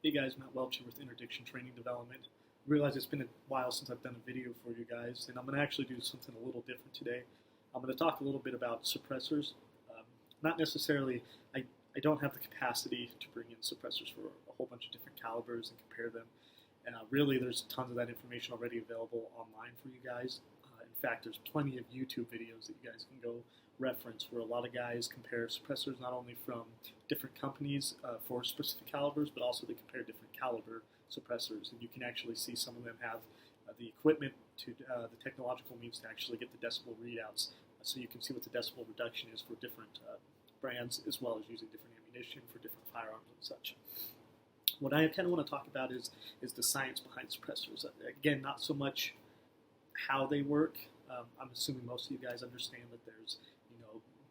Hey guys, Matt Welcher with Interdiction Training Development. I realize it's been a while since I've done a video for you guys, and I'm going to actually do something a little different today. I'm going to talk a little bit about suppressors. Not necessarily, I don't have the capacity to bring in suppressors for a whole bunch of different calibers and compare them. Really, there's tons of that information already available online for you guys. In fact, there's plenty of YouTube videos that you guys can go reference where a lot of guys compare suppressors not only from different companies for specific calibers, but also they compare different caliber suppressors. And you can actually see some of them have the equipment to the technological means to actually get the decibel readouts, so you can see what the decibel reduction is for different brands, as well as using different ammunition for different firearms and such. What I kind of want to talk about is the science behind suppressors. Again, not so much how they work. I'm assuming most of you guys understand that there's,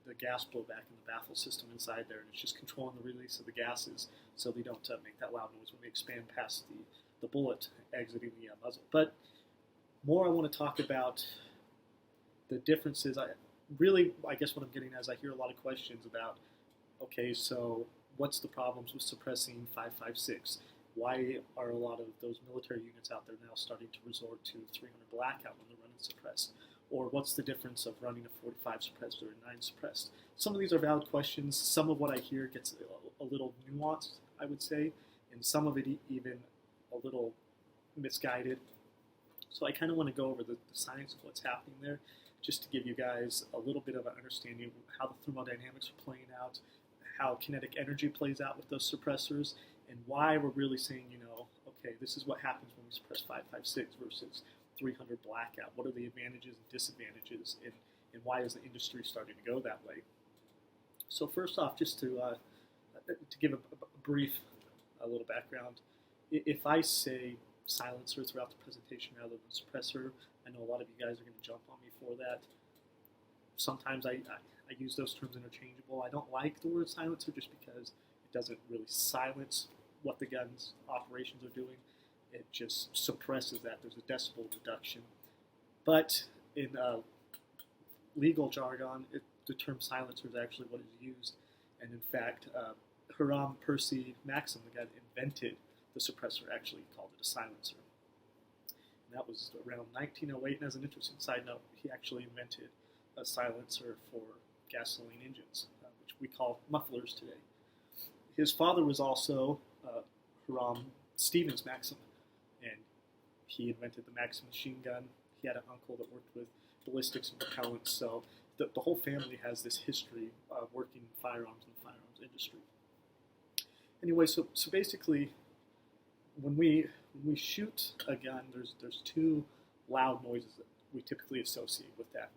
the gas blowback in the baffle system inside there, and it's just controlling the release of the gases so they don't make that loud noise when they expand past the bullet exiting the muzzle. But more I want to talk about the differences. I guess what I'm getting at is I hear a lot of questions about, okay, so what's the problems with suppressing 5.56? Why are a lot of those military units out there now starting to resort to 300 blackout when they're running suppressed? Or what's the difference of running a 45 suppressed or a 9 suppressed? Some of these are valid questions. Some of what I hear gets a little nuanced, I would say, and some of it even a little misguided. So I kind of want to go over the science of what's happening there, just to give you guys a little bit of an understanding of how the thermodynamics are playing out, how kinetic energy plays out with those suppressors, and why we're really saying, okay, this is what happens when we suppress 5.56 versus 300 blackout. What are the advantages and disadvantages, and why is the industry starting to go that way? So first off, just to give a brief little background, if I say silencer throughout the presentation rather than suppressor, I know a lot of you guys are going to jump on me for that. Sometimes I use those terms interchangeable. I don't like the word silencer just because it doesn't really silence what the gun's operations are doing. It just suppresses that. There's a decibel reduction. But in legal jargon, the term silencer is actually what is used. And in fact, Hiram Percy Maxim, the guy that invented the suppressor, actually called it a silencer. And that was around 1908. And as an interesting side note, he actually invented a silencer for gasoline engines, which we call mufflers today. His father was also Hiram Stevens Maxim, and he invented the Maxim machine gun. He had an uncle that worked with ballistics and propellants, so the whole family has this history of working in firearms and the firearms industry. Anyway, so basically, when we shoot a gun, there's two loud noises that we typically associate with that.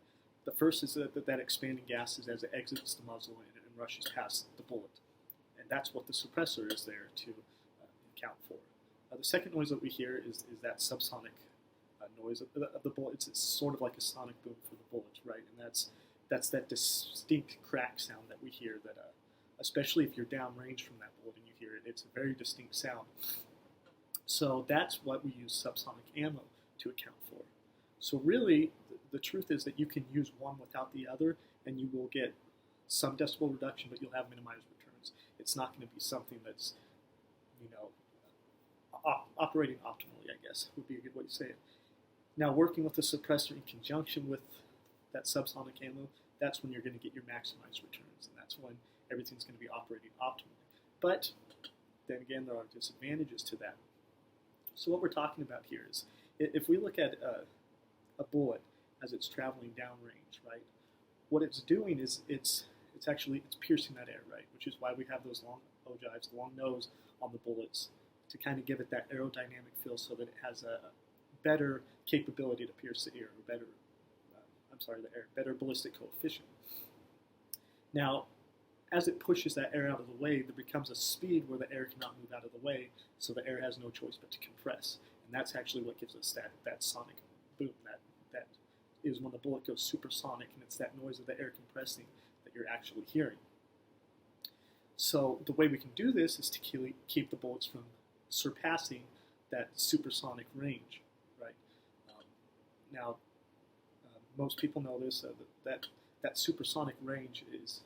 The first is that expanding gases as it exits the muzzle and rushes past the bullet. And that's what the suppressor is there to account for. The second noise that we hear is that subsonic noise of the bullet. It's sort of like a sonic boom for the bullet, right? And that's that distinct crack sound that we hear that, especially if you're downrange from that bullet and you hear it, it's a very distinct sound. So that's what we use subsonic ammo to account for. So really, the truth is that you can use one without the other, and you will get some decibel reduction, but you'll have minimized returns. It's not going to be something that's, operating optimally, I guess, would be a good way to say it. Now, working with the suppressor in conjunction with that subsonic ammo, that's when you're going to get your maximized returns, and that's when everything's going to be operating optimally. But then again, there are disadvantages to that. So what we're talking about here is, if we look at a bullet as it's traveling downrange, right? What it's doing is it's piercing that air, right? Which is why we have those long ogives, the long nose on the bullets, to kind of give it that aerodynamic feel so that it has a better capability to pierce the air, or better ballistic coefficient. Now, as it pushes that air out of the way, there becomes a speed where the air cannot move out of the way, so the air has no choice but to compress. And that's actually what gives us that sonic boom. That is when the bullet goes supersonic, and it's that noise of the air compressing that you're actually hearing. So the way we can do this is to keep the bullets from surpassing that supersonic range, right? Most people know this, that supersonic range is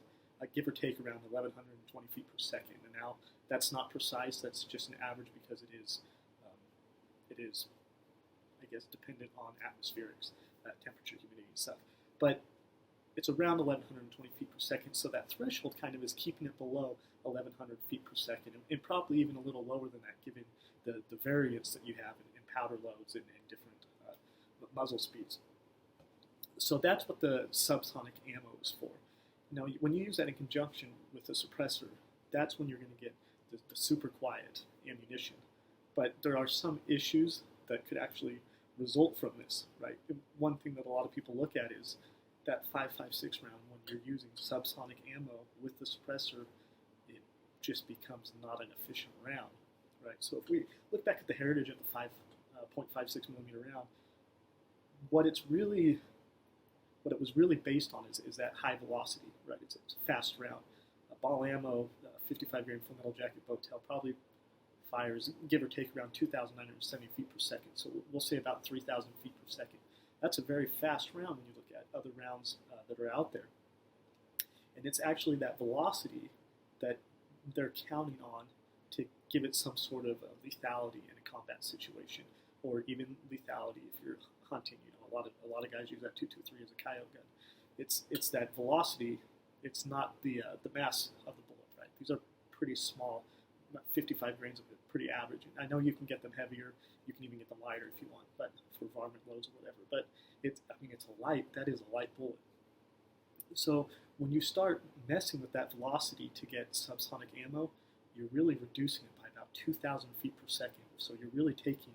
give or take around 1,120 feet per second. And now That's not precise. That's just an average because it is, I guess, dependent on atmospherics, temperature, humidity, and stuff. But it's around 1,120 feet per second, so that threshold kind of is keeping it below 1,100 feet per second, and probably even a little lower than that, given the variance that you have in powder loads and different muzzle speeds. So that's what the subsonic ammo is for. Now, when you use that in conjunction with a suppressor, that's when you're going to get the super quiet ammunition. But there are some issues that could actually result from this, right? One thing that a lot of people look at is that 5.56 round, when you're using subsonic ammo with the suppressor, it just becomes not an efficient round, right? So if we look back at the heritage of the 5.56 millimeter round, what it was really based on is that high velocity, right? It's a fast round. Ball ammo, 55 grain full metal jacket bow tail, probably fires, give or take, around 2,970 feet per second. So we'll say about 3,000 feet per second. That's a very fast round when you look at other rounds that are out there. And it's actually that velocity that they're counting on to give it some sort of lethality in a combat situation, or even lethality if you're hunting. You know, a lot of guys use that 223 as a coyote gun. It's that velocity. It's not the mass of the bullet, right? These are pretty small, about 55 grains of it, pretty average. I know you can get them heavier. You can even get them lighter if you want, but for varmint loads or whatever. But it's a light. That is a light bullet. So when you start messing with that velocity to get subsonic ammo, you're really reducing it by about 2,000 feet per second. So you're really taking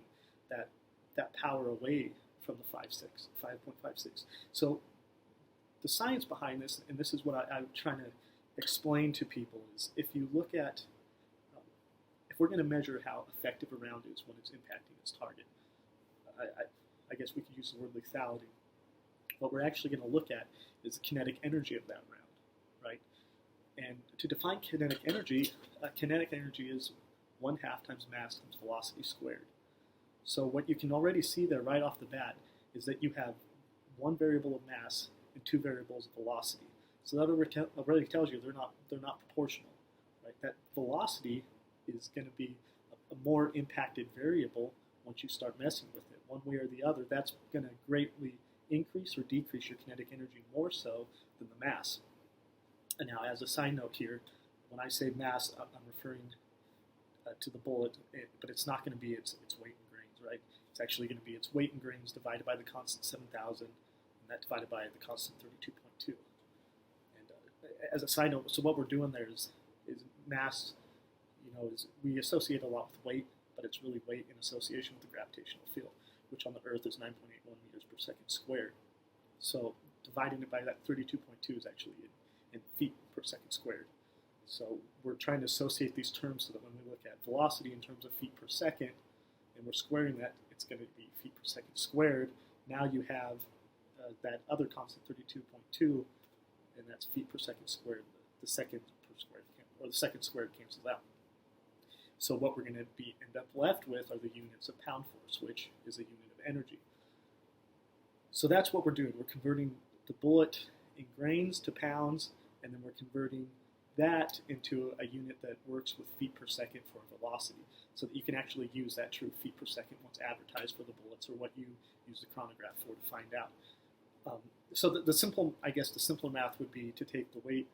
that power away from the 5.56. So the science behind this, and this is what I'm trying to explain to people, is if you look at, if we're going to measure how effective a round is when it's impacting its target, I guess we could use the word lethality. What we're actually going to look at is the kinetic energy of that round, right? And to define kinetic energy is 1/2 times mass times velocity squared. So what you can already see there right off the bat is that you have one variable of mass and two variables of velocity. So that already tells you they're not proportional, right? That velocity is going to be a more impacted variable once you start messing with it. One way or the other, that's going to greatly increase or decrease your kinetic energy more so than the mass. And now, as a side note here, when I say mass, I'm referring to the bullet, but it's not going to be its weight in grains, right? It's actually going to be its weight in grains divided by the constant 7,000, and that divided by the constant 32.2. And as a side note, so what we're doing there is mass, is we associate a lot with weight, but it's really weight in association with the gravitational field, which on the Earth is 9.81 meters per second squared. So dividing it by that 32.2 is actually in feet per second squared. So we're trying to associate these terms so that when we look at velocity in terms of feet per second, and we're squaring that, it's going to be feet per second squared. Now you have that other constant 32.2, and that's feet per second squared. The second per squared, or the second squared cancels out. So what we're going to end up left with are the units of pound force, which is a unit of energy. So that's what we're doing. We're converting the bullet in grains to pounds, and then we're converting that into a unit that works with feet per second for velocity, so that you can actually use that true feet per second once advertised for the bullets, or what you use the chronograph for to find out. So the simpler math would be to take the weight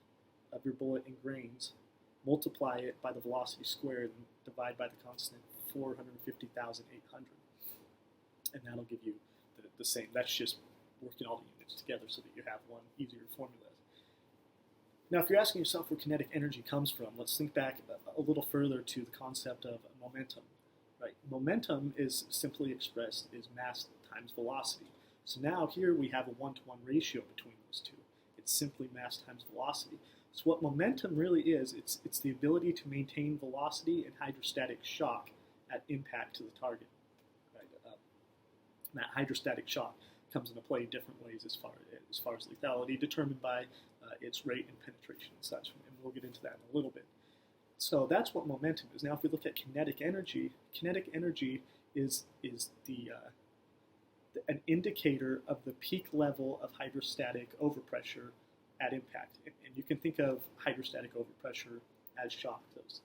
of your bullet in grains, multiply it by the velocity squared, and divide by the constant 450,800, and that'll give you the same. That's just working all the units together so that you have one easier formula. Now, if you're asking yourself where kinetic energy comes from, let's think back a little further to the concept of momentum. Right? Momentum is simply expressed as mass times velocity. So now here we have a 1-to-1 ratio between those two. It's simply mass times velocity. So what momentum really is, it's the ability to maintain velocity and hydrostatic shock at impact to the target. Right? That hydrostatic shock comes into play in different ways as far as lethality, determined by its rate and penetration and such, and we'll get into that in a little bit. So that's what momentum is. Now, if we look at kinetic energy is an indicator of the peak level of hydrostatic overpressure at impact. And you can think of hydrostatic overpressure as shock. Those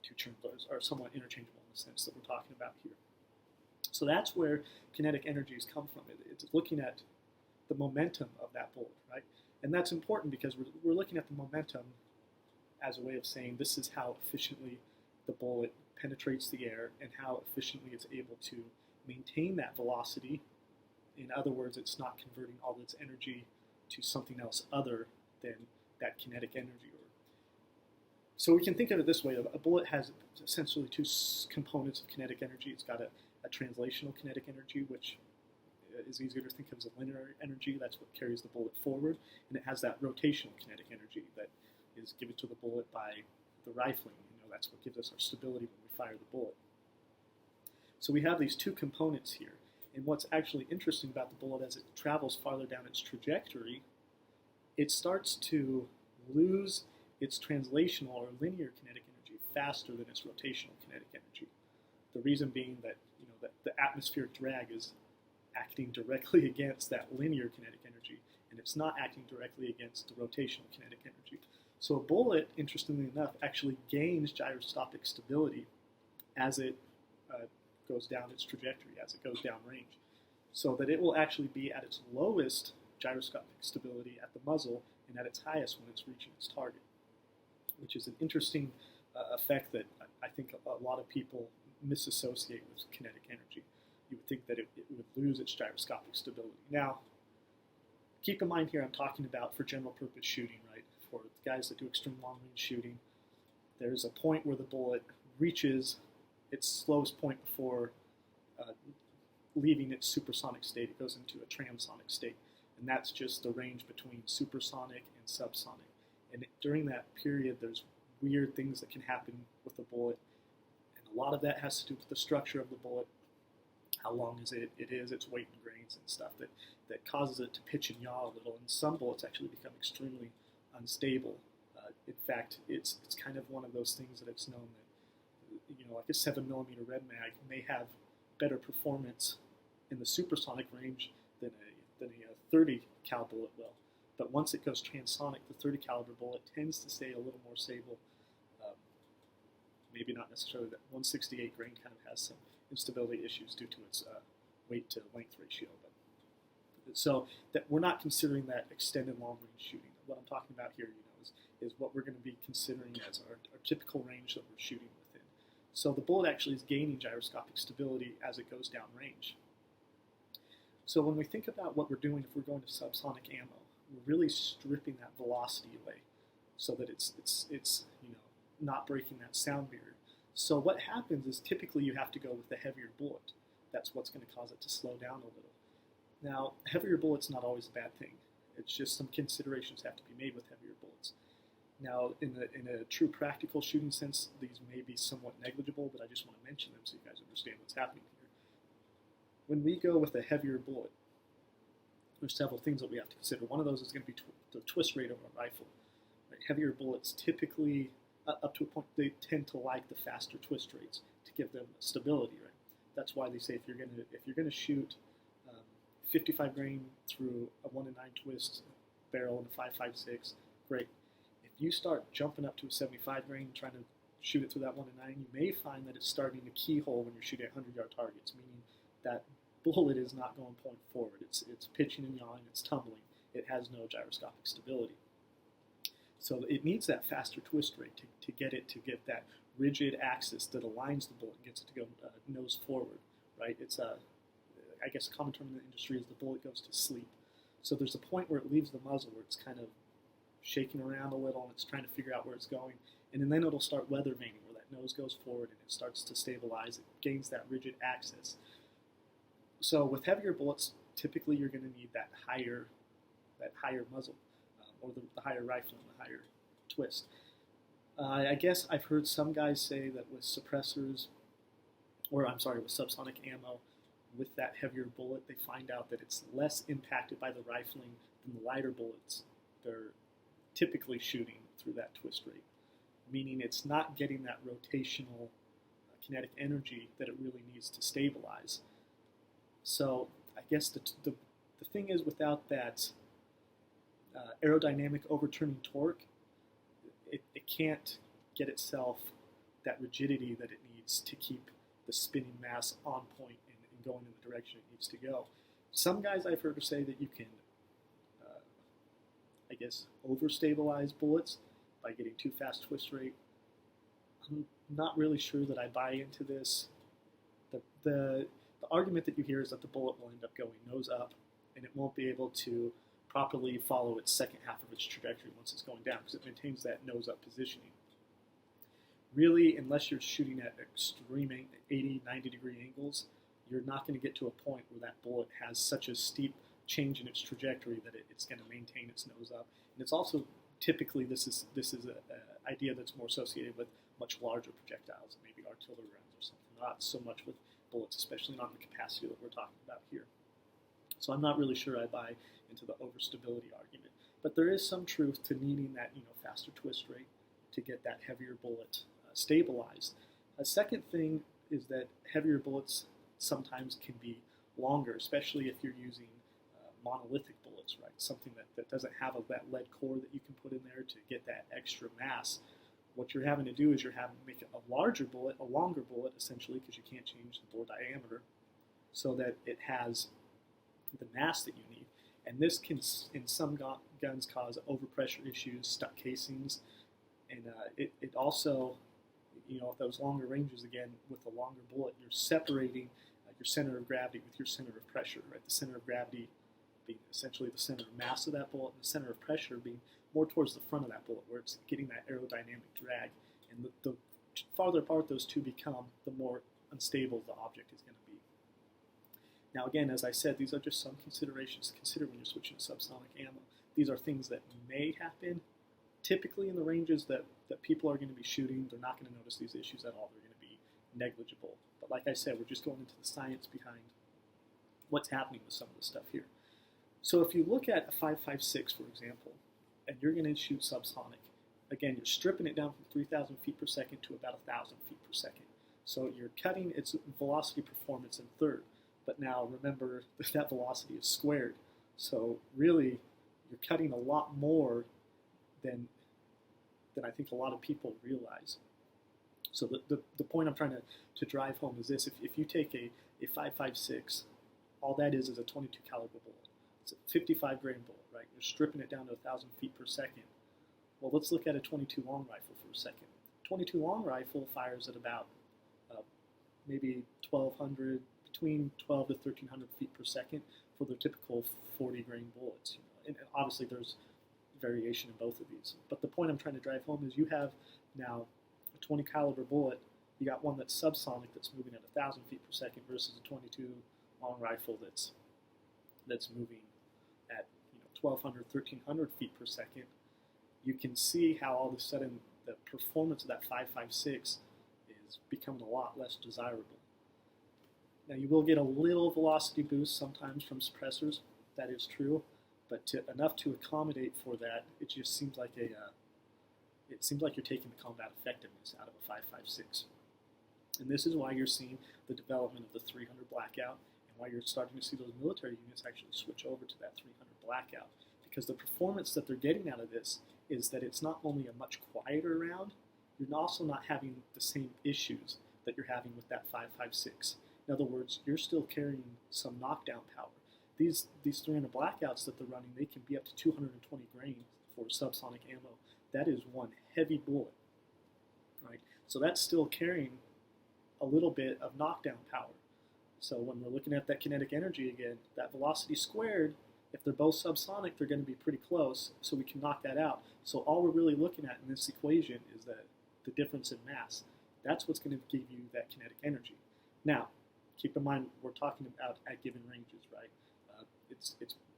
two terms are somewhat interchangeable in the sense that we're talking about here. So that's where kinetic energies come from. It's looking at the momentum of that bullet, right? And that's important because we're looking at the momentum as a way of saying this is how efficiently the bullet penetrates the air and how efficiently it's able to maintain that velocity. In other words, it's not converting all its energy to something else other than that kinetic energy. So we can think of it this way. A bullet has essentially two components of kinetic energy. It's got a translational kinetic energy, which is easier to think of as a linear energy. That's what carries the bullet forward. And it has that rotational kinetic energy that is given to the bullet by the rifling. That's what gives us our stability when we fire the bullet. So we have these two components here. And what's actually interesting about the bullet as it travels farther down its trajectory, it starts to lose its translational or linear kinetic energy faster than its rotational kinetic energy. The reason being that that the atmospheric drag is acting directly against that linear kinetic energy, and it's not acting directly against the rotational kinetic energy. So a bullet, interestingly enough, actually gains gyroscopic stability as it goes down its trajectory, as it goes down range, so that it will actually be at its lowest gyroscopic stability at the muzzle and at its highest when it's reaching its target, which is an interesting effect that I think a lot of people misassociate with kinetic energy. You would think that it would lose its gyroscopic stability. Now, keep in mind here I'm talking about for general purpose shooting, right? For the guys that do extreme long range shooting, there's a point where the bullet reaches its slowest point before leaving its supersonic state. It goes into a transonic state, and that's just the range between supersonic and subsonic. And during that period, there's weird things that can happen with the bullet, and a lot of that has to do with the structure of the bullet, how long is it is, its weight and grains and stuff that causes it to pitch and yaw a little. And some bullets actually become extremely unstable. In fact, it's kind of one of those things that it's known that like a 7mm red mag may have better performance in the supersonic range than a 30 cal bullet will. But once it goes transonic, the 30 caliber bullet tends to stay a little more stable. Maybe not necessarily that 168 grain kind of has some instability issues due to its weight to length ratio. But so that we're not considering that extended long range shooting. What I'm talking about here, is what we're going to be considering as our typical range that we're shooting within. So the bullet actually is gaining gyroscopic stability as it goes down range. So when we think about what we're doing, if we're going to subsonic ammo, we're really stripping that velocity away so that it's not breaking that sound barrier. So what happens is typically you have to go with the heavier bullet. That's what's going to cause it to slow down a little. Now, heavier bullet's not always a bad thing. It's just some considerations have to be made with heavier bullets. Now, in a true practical shooting sense, these may be somewhat negligible, but I just want to mention them so you guys understand what's happening here. When we go with a heavier bullet, there's several things that we have to consider. One of those is going to be the twist rate of a rifle. Right? Heavier bullets typically, up to a point, they tend to like the faster twist rates to give them stability. Right? That's why they say if you're going to shoot 55 grain through a 1 in 9 twist barrel and a 5.56, great. If you start jumping up to a 75 grain, trying to shoot it through that 1 in 9, you may find that it's starting to keyhole when you're shooting at 100-yard targets, meaning that bullet is not going point forward. It's pitching and yawing, it's tumbling. It has no gyroscopic stability. So it needs that faster twist rate to get that rigid axis that aligns the bullet and gets it to go nose forward, right? It's I guess a common term in the industry is the bullet goes to sleep. So there's a point where it leaves the muzzle where it's kind of shaking around a little and it's trying to figure out where it's going. And then it'll start weather vaning where that nose goes forward and it starts to stabilize. It gains that rigid axis. So with heavier bullets, typically you're going to need that higher muzzle, or the higher rifle and the higher twist. I guess I've heard some guys say that with suppressors, with subsonic ammo, with that heavier bullet, they find out that it's less impacted by the rifling than the lighter bullets they're typically shooting through that twist rate, meaning it's not getting that rotational kinetic energy that it really needs to stabilize. So I guess the thing is, without that aerodynamic overturning torque, it can't get itself that rigidity that it needs to keep the spinning mass on point and going in the direction it needs to go. Some guys I've heard say that you can, I guess, overstabilize bullets by getting too fast twist rate. I'm not really sure that I buy into this. The argument that you hear is that the bullet will end up going nose up, and it won't be able to properly follow its second half of its trajectory once it's going down, because it maintains that nose up positioning. Really, unless you're shooting at extreme 80, 90 degree angles, you're not going to get to a point where that bullet has such a steep change in its trajectory that it's going to maintain its nose up. And it's also typically this is an idea that's more associated with much larger projectiles, maybe artillery rounds or something. Not so much with bullets, especially not in the capacity that we're talking about here. So I'm not really sure I buy into the overstability argument. But there is some truth to needing that faster twist rate to get that heavier bullet stabilized. A second thing is that heavier bullets sometimes can be longer, especially if you're using monolithic bullets, right? Something that doesn't have that lead core that you can put in there to get that extra mass. What you're having to do is you're having to make a larger bullet, a longer bullet, essentially, because you can't change the bore diameter, so that it has the mass that you need. And this can, in some guns, cause overpressure issues, stuck casings, and it also, at those longer ranges, again, with a longer bullet, you're separating your center of gravity with your center of pressure, right? The center of gravity being essentially the center of mass of that bullet, and the center of pressure being more towards the front of that bullet, where it's getting that aerodynamic drag. And the farther apart those two become, the more unstable the object is going to be. Now, again, as I said, these are just some considerations to consider when you're switching to subsonic ammo. These are things that may happen. Typically, in the ranges that people are going to be shooting, they're not going to notice these issues at all. They're going to be negligible. But like I said, we're just going into the science behind what's happening with some of the stuff here. So if you look at a 5.56, for example, and you're going to shoot subsonic, again, you're stripping it down from 3,000 feet per second to about 1,000 feet per second. So you're cutting its velocity performance in third. But now remember that velocity is squared. So really, you're cutting a lot more than I think a lot of people realize. So the point I'm trying to drive home is this. If you take a 5.56, all that is a 22 caliber bullet. It's a 55 grain bullet, right? You're stripping it down to 1,000 feet per second. Well, let's look at a 22 long rifle for a second. 22 long rifle fires at about maybe 1,200, between 12 to 1,300 feet per second for the typical 40 grain bullets. And obviously there's variation in both of these. But the point I'm trying to drive home is you have now a 20 caliber bullet. You got one that's subsonic that's moving at 1,000 feet per second versus a 22 long rifle that's moving at 1,200, 1,300 feet per second. You can see how all of a sudden the performance of that 5.56 is becoming a lot less desirable. Now you will get a little velocity boost sometimes from suppressors. That is true, but enough to accommodate for that, it just seems like it seems like you're taking the combat effectiveness out of a 5.56. And this is why you're seeing the development of the 300 blackout, and why you're starting to see those military units actually switch over to that 300 blackout. Because the performance that they're getting out of this is that it's not only a much quieter round, you're also not having the same issues that you're having with that 5.56. In other words, you're still carrying some knockdown power. These 300 blackouts that they're running, they can be up to 220 grains for subsonic ammo. That is one heavy bullet, right? So that's still carrying a little bit of knockdown power. So when we're looking at that kinetic energy again, that velocity squared, if they're both subsonic, they're going to be pretty close, so we can knock that out. So all we're really looking at in this equation is that the difference in mass. That's what's going to give you that kinetic energy. Now, keep in mind, we're talking about at given ranges, right?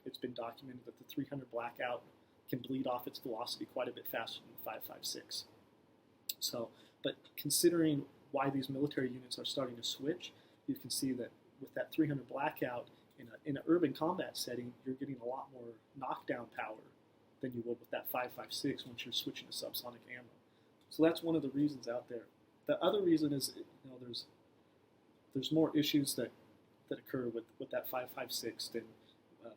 It's been documented that the 300 blackout can bleed off its velocity quite a bit faster than the 5.56. So, but considering why these military units are starting to switch, you can see that with that 300 blackout in an urban combat setting, you're getting a lot more knockdown power than you would with that 5.56 once you're switching to subsonic ammo. So that's one of the reasons out there. The other reason is, there's more issues that occur with that 5.56 than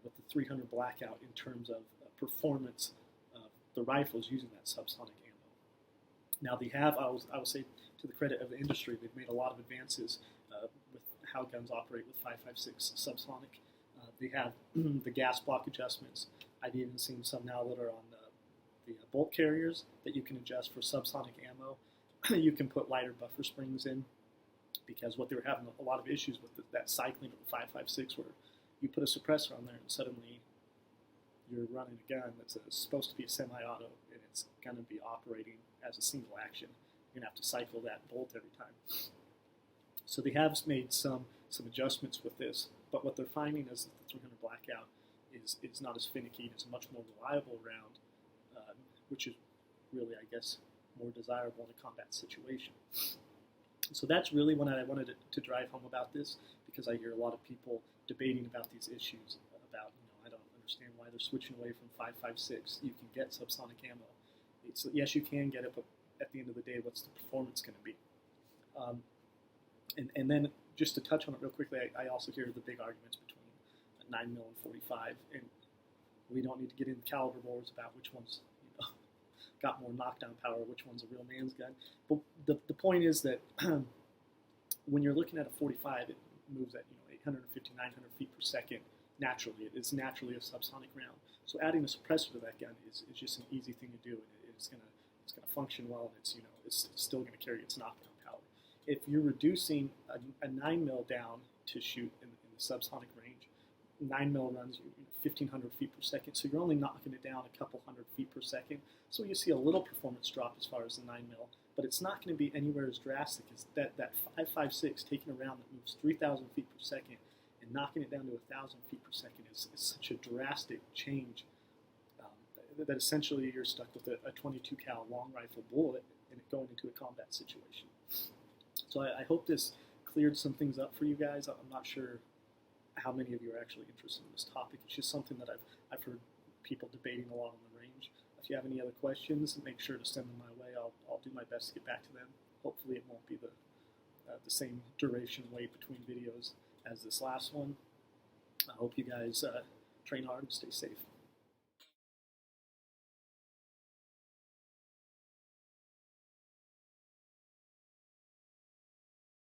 with the 300 blackout in terms of performance of the rifles using that subsonic ammo. Now they have, I will say to the credit of the industry, they've made a lot of advances with how guns operate with 5.56 subsonic. They have the gas block adjustments. I've even seen some now that are on the bolt carriers that you can adjust for subsonic ammo. You can put lighter buffer springs in, because what they were having a lot of issues with that cycling of the 5.56, where you put a suppressor on there and suddenly you're running a gun that's supposed to be a semi-auto, and it's going to be operating as a single action. You're going to have to cycle that bolt every time. So they have made some adjustments with this, but what they're finding is that the 300 blackout is not as finicky. It's a much more reliable round, which is really, I guess, more desirable in a combat situation. So that's really what I wanted to drive home about this, because I hear a lot of people debating about these issues about, I don't understand why they're switching away from 5.56. You can get subsonic ammo. Yes, you can get it, but at the end of the day, what's the performance going to be? And then just to touch on it real quickly, I also hear the big arguments between 9mm and 45, and we don't need to get into caliber wars about which one's got more knockdown power, which one's a real man's gun. But the point is that when you're looking at a 45, it moves at 850, 900 feet per second naturally. It's naturally a subsonic round. So adding a suppressor to that gun is just an easy thing to do, and it's gonna function well, and it's still gonna carry its knockdown power. If you're reducing a 9mm down to shoot in the subsonic range, 9mm runs 1,500 feet per second, so you're only knocking it down a couple hundred feet per second. So you see a little performance drop as far as the 9mm, but it's not going to be anywhere as drastic as that 5.56 taking a round that moves 3,000 feet per second and knocking it down to 1,000 feet per second is such a drastic change that essentially you're stuck with a 22 cal long rifle bullet and going into a combat situation. So I hope this cleared some things up for you guys. I'm not sure how many of you are actually interested in this topic. It's just something that I've heard people debating a lot on the range. If you have any other questions, make sure to send them my way. I'll do my best to get back to them. Hopefully it won't be the same duration wait between videos as this last one. I hope you guys train hard and stay safe.